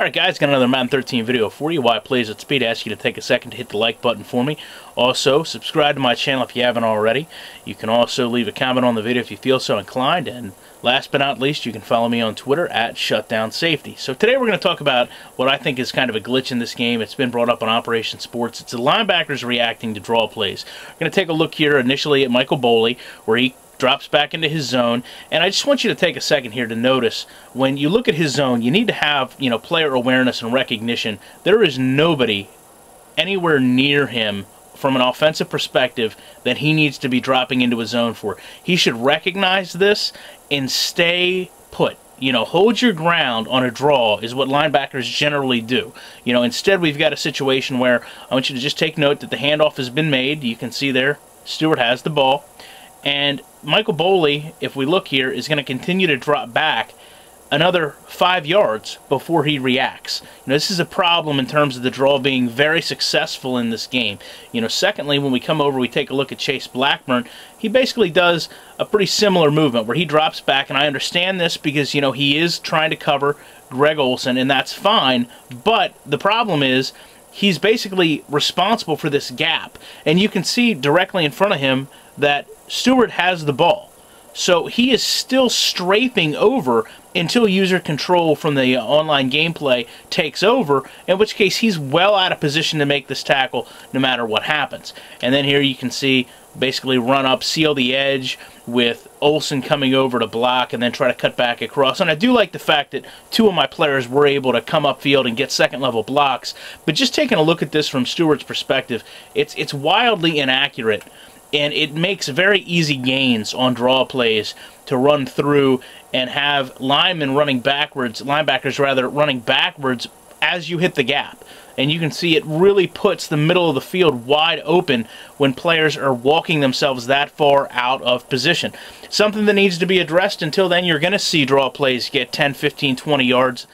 Alright guys, got another Madden 13 video for you. While it plays at speed, I ask you to take a second to hit the like button for me. Also, subscribe to my channel if you haven't already. You can also leave a comment on the video if you feel so inclined. And last but not least, you can follow me on Twitter at @ShutdownSafety. So today we're going to talk about what I think is kind of a glitch in this game. It's been brought up on Operation Sports. It's the linebackers reacting to draw plays. We're going to take a look here initially at Michael Boley, where he drops back into his zone, and I just want you to take a second here to notice when you look at his zone, you need to have, player awareness and recognition. There is nobody anywhere near him from an offensive perspective that he needs to be dropping into his zone for. He should recognize this and stay put. Hold your ground on a draw is what linebackers generally do. Instead we've got a situation where I want you to just take note that the handoff has been made. You can see there Stewart has the ball. And Michael Boley, if we look here, is going to continue to drop back another 5 yards before he reacts. This is a problem in terms of the draw being very successful in this game. Secondly, when we come over, we take a look at Chase Blackburn. He basically does a pretty similar movement where he drops back, and I understand this because, he is trying to cover Greg Olsen, and that's fine, but the problem is he's basically responsible for this gap, and you can see directly in front of him that Stewart has the ball. So he is still strafing over until user control from the online gameplay takes over, in which case he's well out of position to make this tackle no matter what happens. And then here you can see basically run up, seal the edge with Olsen coming over to block and then try to cut back across. And I do like the fact that two of my players were able to come upfield and get second-level blocks. But just taking a look at this from Stewart's perspective, it's wildly inaccurate. And it makes very easy gains on draw plays to run through and have linebackers running backwards as you hit the gap. And you can see it really puts the middle of the field wide open when players are walking themselves that far out of position. Something that needs to be addressed. Until then, you're going to see draw plays get 10, 15, 20 yards.